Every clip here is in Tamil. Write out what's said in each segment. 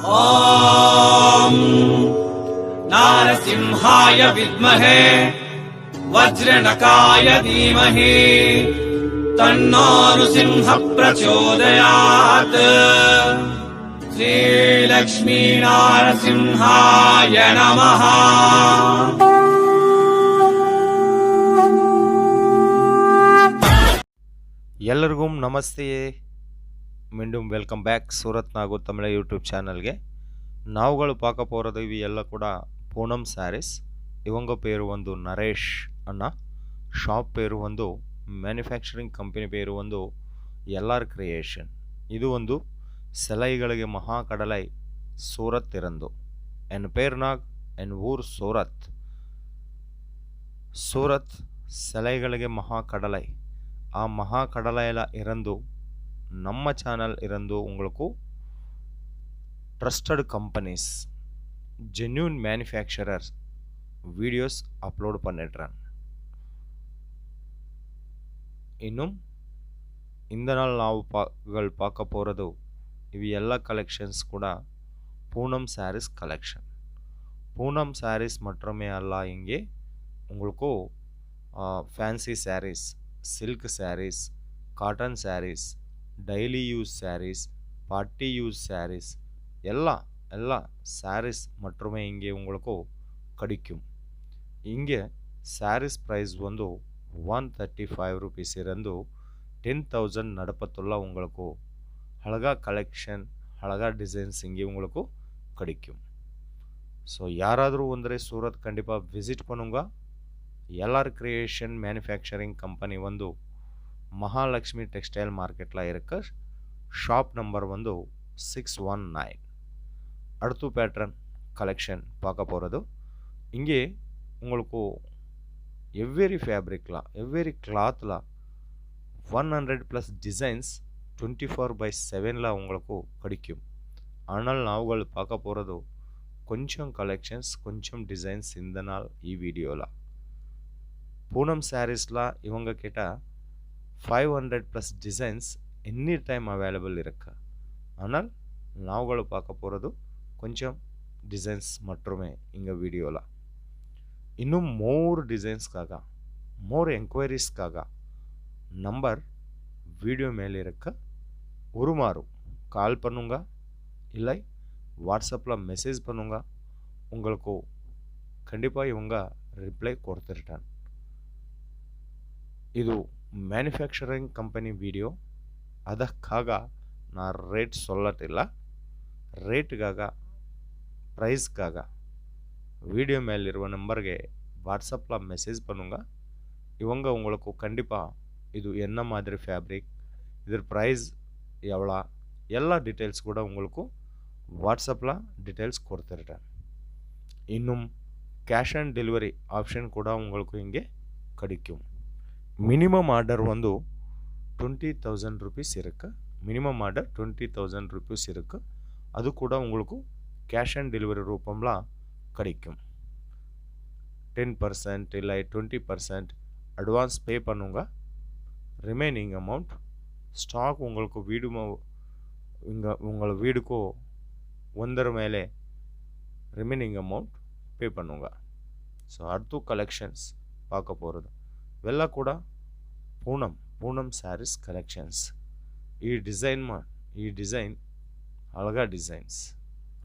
ॐ नारसिंहाय विद्महे वज्रनकाय धीमहि तन्नो नृसिंहः प्रचोदयात्। श्रीलक्ष्मी नारसिंहाय नमः। ಎಲ್ಲರಿಗೂ ನಮಸ್ತೆ. மீண்டும் வெல்கம் பேக் சூரத் நாகூர் தமிழ யூடியூப் சேனல்ಗೆ. நாவுಗಳು பார்க்க போகிறது ಇವು ಎಲ್ಲ ಕೂಡ ಪೂನಂ ಸ್ಯಾರೀಸ್. ಇವಂಗ ಪೇರು ಒಂದು ನರೇಶ್ ಅಣ್ಣ, ಶಾಪ್ ಪೇರು ಒಂದು ಮ್ಯಾನುಫ್ಯಾಕ್ಚರಿಂಗ್ ಕಂಪನಿ ಪೇರು ಒಂದು LR ಕ್ರಿಯೇಷನ್. ಇದು ಒಂದು ಸೆಲೈಗಳಿಗೆ ಮಹಾ ಕಡಲೈ ಸೂರತ್ ಇರಂದು ಎನ್ ಪೇರ್ನಾಗ್ ಎನ್ ಊರ್ ಸೂರತ್. ಸೂರತ್ ಸೆಲೈಗಳಿಗೆ ಮಹಾ ಕಡಲೈ. ಆ மகா கடலையில் இருந்து நம்ம சேனல் இருந்து உங்களுக்கு trusted companies, genuine manufacturers videos upload பண்ணிடுறேன். இன்னும் இந்த நாள் ನಾವು பார்க்க போகிறது ಇವು ಎಲ್ಲ ಕಲೆಕ್ಷನ್ಸ್ ಕೂಡ பூனம் சாரீஸ் கலெக்ஷன். பூனம் சாரீஸ் மட்டுமே அல்ல, இங்கே உங்களுக்கு fancy sarees, silk sarees, cotton sarees, daily use sarees, party use sarees எல்லா சாரீஸ் மட்டுமே இங்கே உங்களுக்கு கிடைக்கும். இங்கே சாரீஸ் ப்ரைஸ் வந்து 135 ருபீஸ் இருந்து 10,000 நடப்பத்துள்ள உங்களுக்கு அழகா கலெக்ஷன், அழகா டிசைன்ஸ் இங்கே உங்களுக்கு கிடைக்கும். ஸோ யாராದರೂ ಅಂದರೆ சூரத் கண்டிப்பாக விசிட் பண்ணுங்க. LR கிரியேஷன் மேனுஃபேக்சரிங் கம்பெனி வந்து மகாலட்சுமி டெக்ஸ்டைல் மார்க்கெட்டில் இருக்க. ஷாப் நம்பர் வந்து 619. அடுத்து பேட்டர்ன் கலெக்ஷன் பார்க்க போகிறது. இங்கே உங்களுக்கு எவ்வரி ஃபேப்ரிக்கில், எவ்வரி கிளாத்தில் 100+ டிசைன்ஸ் 24/7 உங்களுக்கு கிடைக்கும். ஆனால் நாவுகள் பார்க்க போகிறது கொஞ்சம் கலெக்ஷன்ஸ், கொஞ்சம் டிசைன்ஸ் இந்த நாள் ಈ வீடியோவில். பூனம் சாரீஸில் இவங்க கிட்ட 500+ டிசைன்ஸ் எனி டைம் அவைலபிள் இருக்கு. ஆனால் நாவுಗಳು பார்க்க போகிறது கொஞ்சம் டிசைன்ஸ் மட்டுமே இங்கே வீடியோவில். இன்னும் மோர் டிசைன்ஸ்க்காக, மோர் என்கொயரிஸ்க்காக நம்பர் வீடியோ மேலே இருக்க. ஒரு மாறும் கால் பண்ணுங்க, இல்லை வாட்ஸ்அப்பில் மெசேஜ் பண்ணுங்க. உங்களுக்கு கண்டிப்பாக இவங்க ரிப்ளை கொடுத்துருட்டேன். ಇದು ಮ್ಯಾನುಫ್ಯಾಕ್ಚರಿಂಗ್ ಕಂಪನಿ ವಿಡಿಯೋ, ಅದಕ್ಕಾಗ ನಾ ರೇಟ್ சொல்லட்டிಲ್ಲ. ರೇಟ್ಗಾಗ, ப்ரைஸ்க்காக வீடியோ மேலிರುವ நம்பருக்கு வாட்ஸ்அப்பில் மெசேஜ் பண்ணுங்க. இவங்க உங்களுக்கு கண்டிப்பாக இது என்ன மாதிரி ஃபேப்ரிக், இதர் ப்ரைஸ் எவ்வளோ, எல்லா டீட்டெயில்ஸ் கூட உங்களுக்கு வாட்ஸ்அப்பில் டீட்டெயில்ஸ் கொடுத்துருட்டேன். இன்னும் கேஷ் ஆன் டெலிவரி ஆப்ஷன் கூட உங்களுக்கு இங்கே கிடைக்கும். மினிமம் ஆர்டர் வந்து 20,000 ருபீஸ் இருக்குது. மினிமம் ஆர்டர் 20,000 ருபீஸ் இருக்குது. அது கூட உங்களுக்கு கேஷ் ஆன் டெலிவரி ரூபம்ல கிடைக்கும். 10% இல்லை 20% அட்வான்ஸ் பே பண்ணுங்க. ரிமைனிங் அமௌண்ட் ஸ்டாக் உங்களுக்கு இங்கே உங்கள் வீடுக்கு ಒಂದರ ಮೇಲೆ ரிமைனிங் அமௌண்ட் பே பண்ணுங்க. ஸோ அடுத்து கலெக்ஷன்ஸ் பார்க்க போகிறது ಇವೆಲ್ಲ ಕೂಡ பூனம் சாரீஸ் கலெக்ஷன்ஸ். ಈ டிசைன் அழகா டிசைன்ஸ்,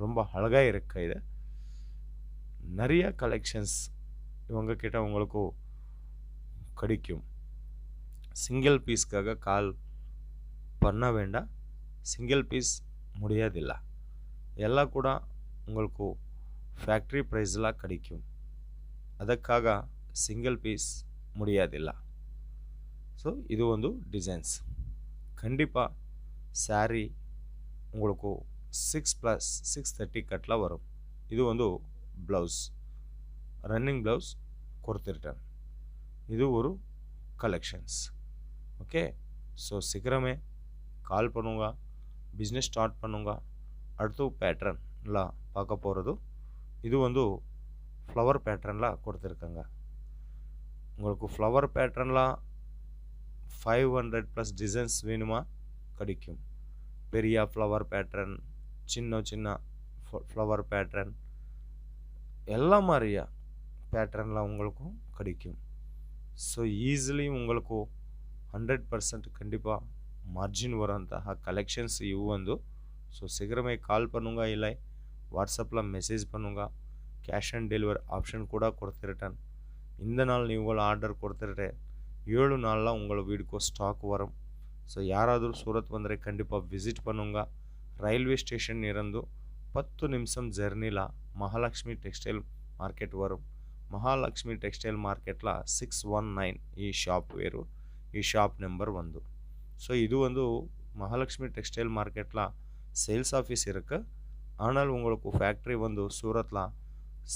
ரொம்ப அழகாக இருக்க. இது நிறைய கலெக்ஷன்ஸ் இவங்க கிட்ட உங்களுக்கு கிடைக்கும். சிங்கிள் பீஸ்க்காக கால் பண்ண வேண்டாம், சிங்கிள் பீஸ் முடியாதில்ல. ಎಲ್ಲ ಕೂಡ உங்களுக்கு ಫ್ಯಾಕ್ಟ್ರಿ ಪ್ರೈಸ್ಲ கிடைக்கும். ಅದಕ್ಕಾಗ ಸಿಂಗಲ್ ಪೀಸ್ முடியாதில்ல. ஸோ இது ಒಂದು டிசைன்ஸ். கண்டிப்பாக சாரீ உங்களுக்கு 6+630 கட்டில் வரும். இது வந்து ப்ளவுஸ், ரன்னிங் ப்ளவுஸ் கொடுத்துருட்டேன். இது ஒரு கலெக்ஷன்ஸ். ஓகே, ஸோ சீக்கிரமே கால் பண்ணுங்க, பிஸ்னஸ் ஸ்டார்ட் பண்ணுங்க. அடுத்து பேட்டர்ன்லாம் பார்க்க போகிறது. இது வந்து ஃப்ளவர் பேட்டர்னில் கொடுத்துருக்காங்க. உங்களுக்கு ஃப்ளவர் பேட்டர்ன்லாம் 500+ டிசைன்ஸ் வேணுமா கிடைக்கும். பெரிய ஃப்ளவர் பேட்டர்ன், சின்ன சின்ன ஃப்ளவர் பேட்டர்ன் எல்லா மாதிரியா பேட்டர்னில் உங்களுக்கும் கிடைக்கும். ஸோ ಈಸಿಲಿ உங்களுக்கு 100% கண்டிப்பாக மார்ஜின் வರಂತಹ கலெக்ஷன்ஸ் ಇವು ಒಂದು. ஸோ சீக்கிரமே கால் பண்ணுங்க, இல்லை வாட்ஸ்அப்பில் மெசேஜ் பண்ணுங்க. ಕ್ಯಾಶ್ ಆನ್ ಡೆಲಿವರಿ ஆப்ஷன் கூட கொடுத்துருட்டேன். இந்த நாள் நீங்கள் ஆர்டர் கொடுத்துட்டு 7 நாளில் உங்கள் வீடுக்கு ஸ்டாக் வரும். ஸோ யாராದರೂ சூரத் ಬಂದರೆ கண்டிப்பாக ವಿಸಿಟ್ பண்ணுங்க. ರೈಲ್ವೆ ಸ್ಟೇಷನ್ ಇರಂದು 10 ನಿಮಿಷಂ ಜರ್ನಿಲ ಮಹಾಲಕ್ಷ್ಮಿ ಟೆಕ್ಸ್ಟೈಲ್ ಮಾರ್ಕೆಟ್ ವரும். ಮಹಾಲಕ್ಷ್ಮಿ ಟೆಕ್ಸ್ಟೈಲ್ ಮಾರ್ಕೆಟ್ಲ 619 ಈ ಶಾಪ್ ವೇರು, ಈ ಶಾಪ್ ನಂಬರ್ 1. ஸோ இது வந்து மகாலட்சுமி டெக்ஸ்டைல் மார்க்கெட்டில் சேல்ஸ் ஆஃபீஸ் இருக்குது. ஆனால் உங்களுக்கு ஃபேக்ட்ரி வந்து சூரத்தில்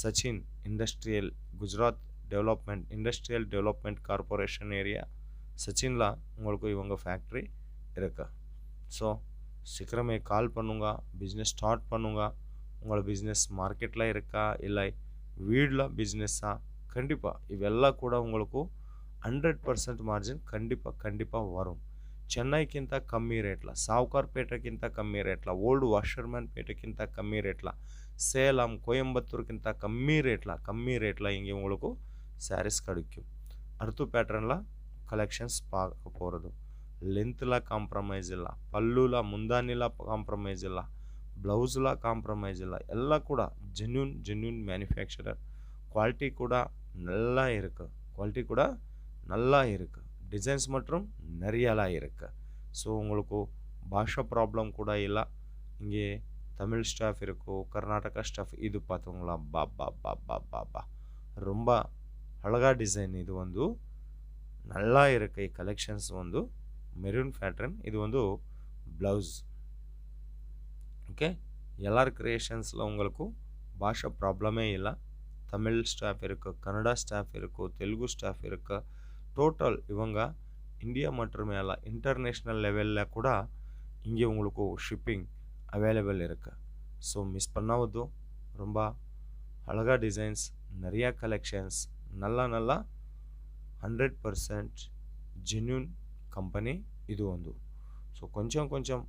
Sachin industrial Gujarat development industrial development corporation area சச்சினில் உங்களுக்கு இவங்க ஃபேக்ட்ரி இருக்கு. ஸோ சீக்கிரமே கால் பண்ணுங்க, பிஸ்னஸ் ஸ்டார்ட் பண்ணுங்க. உங்கள் பிஸ்னஸ் மார்க்கெட்டில் இருக்கா இல்லை வீடில் பிஸ்னஸ்ஸா, கண்டிப்பாக இವೆಲ್ಲ ಕೂಡ உங்களுக்கு 100% ಮಾರ್ಜಿನ್ ಖಂಡಿತ ವரும். ಚೆನ್ನೈಗಿಂತ ಕಮ್ಮಿ ರೇಟ್ಲ, ಸಾವ್ಕಾರ್ ಪೇಟೆಗಿಂತ ಕಮ್ಮಿ ರೇಟ್ಲ, ಓಲ್ಡ್ ವಾಷರ್ಮನ್ ಪೇಟೆಗಿಂತ ಕಮ್ಮಿ ರೇಟ್ಲ, சேலம் கோயம்புத்தூர்கிಂತ கம்மி ரேட்டில் இங்கே உங்களுக்கு சாரீஸ் கிடைக்கும். அர்த்து பேட்டர்னில் கலெக்ஷன்ஸ் பார்க்க போகிறது. லென்த்தில் ಕಾಂಪ್ರಮೈಸ್ ಇಲ್ಲ, ಪಲ್ಲುಲ ಮುಂದಾನಿಲ ಕಾಂಪ್ರಮೈಸ್ ಇಲ್ಲ, ಬ್ಲೌಸ್ಲ ಕಾಂಪ್ರಮೈಸ್ ಇಲ್ಲ. ಎಲ್ಲ ಕೂಡ ஜென்யூன் மேனுஃபேக்சரர். குவாலிட்டி கூட நல்லா இருக்குது. டிசைன்ஸ் மற்றும் நிறையலாம் இருக்குது. ஸோ உங்களுக்கு பாஷா ப்ராப்ளம் கூட இல்லை. இங்கே தமிழ் ஸ்டாஃப் இருக்கும், கர்நாடகா ஸ்டாஃப். இது பார்த்தவங்களா பா ரொம்ப அழகா டிசைன். இது வந்து நல்லா இருக்கு. கலெக்ஷன்ஸ் வந்து மெரூன் பேட்டர்ன். இது வந்து ப்ளவுஸ். ஓகே, எல்லார் கிரியேஷன்ஸில் உங்களுக்கு பாஷா ப்ராப்ளமே இல்லை. தமிழ் ஸ்டாஃப் இருக்குது, கன்னடா ஸ்டாஃப் இருக்குது, தெலுங்கு ஸ்டாஃப் இருக்குது. டோட்டல் இவங்க இந்தியா மட்டுமே அல்ல, இன்டர்நேஷ்னல் லெவலில் கூட இங்கே உங்களுக்கு ஷிப்பிங் அவைலபிள் இருக்குது. ஸோ மிஸ் பண்ணாவது. ரொம்ப அழகா டிசைன்ஸ், நிறையா கலெக்ஷன்ஸ், நல்லா 100% ஜென்யூன் ಕಂಪನಿ ಇದು ಒಂದು. ಸೊ ಕೊಂಚಂ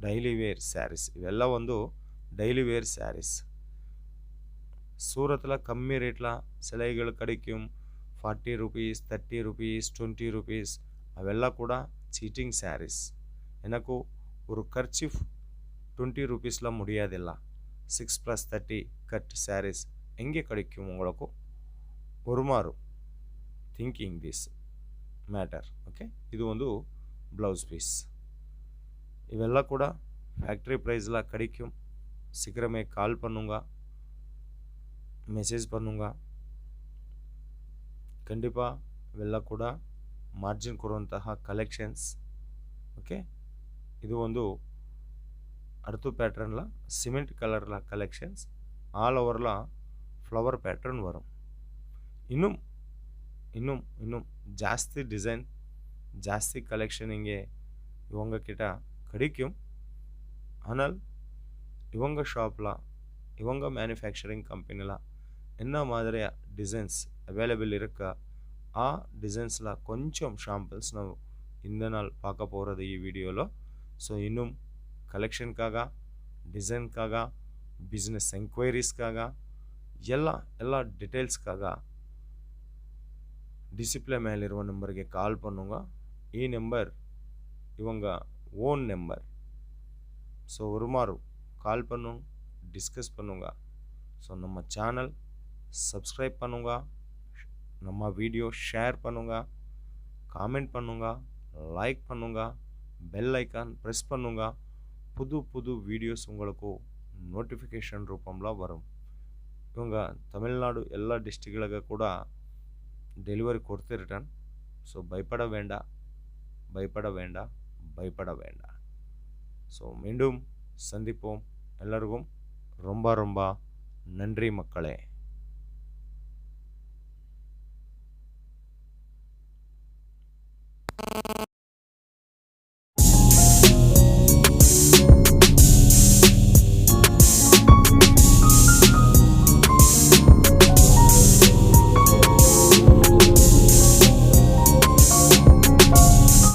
ಡೈಲಿ ವೇರ್ ಸ್ಯಾರೀಸ್. ಇವೆಲ್ಲ ಒಂದು ಡೈಲಿ ವೇರ್ ಸ್ಯಾರೀಸ್. ಸೂರತ್ಲ ಕಮ್ಮಿ ರೇಟ್ಲ ಸಿಲೈಗಳು கிடைக்கும். 40 rupees, 30 rupees, 20 rupees. ಅವೆಲ್ಲ ಕೂಡ ಚೀಟಿಂಗ್ ಸ್ಯಾರೀಸ್. எனக்கு ஒரு கர்ச்சீஃப் 20 rupeesல முடியாதில்ல. 6+30 கட் ಸ್ಯಾರೀಸ್ எங்கே கிடைக்கும் உங்களுக்கு? ஒரு மாறு ಥಿಂಕಿಂಗ್ ದಿಸ್ ಮ್ಯಾಟರ್. ಓಕೆ, ಇದು ಒಂದು ಬ್ಲೌಸ್ ಪೀಸ್. ಇವೆಲ್ಲ ಕೂಡ ಫ್ಯಾಕ್ಟ್ರಿ ಪ್ರೈಸ್ல கிடைக்கும். சீக்கிரமே கால் பண்ணுங்க, மெசேஜ் பண்ணுங்க. கண்டிப்பாக ಇವೆಲ್ಲ ಕೂಡ ಮಾರ್ಜಿನ್ ಕೊಡುವಂತಹ ಕಲೆಕ್ಷನ್ಸ್. ಓಕೆ, ಇದು ಒಂದು ಅರ್ತು ಪ್ಯಾಟರ್ನ್ಲ ಸಿಮೆಂಟ್ ಕಲರ್ಲ ಕಲೆಕ್ಷನ್ಸ್. ஆல் ஓவரில் ஃப்ளவர் பேட்டர்ன் வரும். இன்னும் ಜಾಸ್ತಿ டிசைன், ಜಾಸ್ತಿ கலெக்ஷன் இங்கே இவங்க கிட்ட கிடைக்கும். ஆனால் இவங்க ஷாப்பில், இவங்க மேனுஃபேக்சரிங் கம்பெனியில் என்ன மாதிரியா டிசைன்ஸ் அவைலபிள் இருக்கா, ಆ ಡಿಸೈನ್ಸ್ಲ ಕೊಂಚಂ ಶಾಂಪಲ್ಸ್ ನಾವು இந்த நாள் பார்க்க போகிறது ಈ ವಿಡಿಯೋలో. ಸೊ இன்னும் ಕಲೆಕ್ಷನ್ಕಾಗ, ಡಿಸೈನ್ಕಾಗ, ಬಿಸ್ನೆಸ್ ಎಂಕ್ವೈರೀಸ್ಕಾಗ, ಎಲ್ಲ ಡೀಟೇಲ್ಸ್ಕಾಗ டிஸ்பிளே மேலிರುವ நம்பருக்கு கால் பண்ணுங்க. ಈ நம்பர் இவங்க ஓன் நம்பர். ஸோ ஒரு மாறு கால் பண்ணுங்க, டிஸ்கஸ் பண்ணுங்க. ஸோ நம்ம சேனல் சப்ஸ்கிரைப் பண்ணுங்க, நம்ம வீடியோ ஷேர் பண்ணுங்க, காமெண்ட் பண்ணுங்க, லைக் பண்ணுங்க, பெல் ஐக்கான் ப்ரெஸ் பண்ணுங்க. புது வீடியோஸ் உங்களுக்கு நோட்டிஃபிகேஷன் ரூபம்ல வரும். இவங்க தமிழ்நாடு எல்லா டிஸ்ட்ரிக்ட்களுக்கு கூட டெலிவரி கொடுத்துருட்டேன். ஸோ பயப்பட வேண்டாம். ஸோ மீண்டும் சந்திப்போம். எல்லாருக்கும் ரொம்ப நன்றி மக்களே.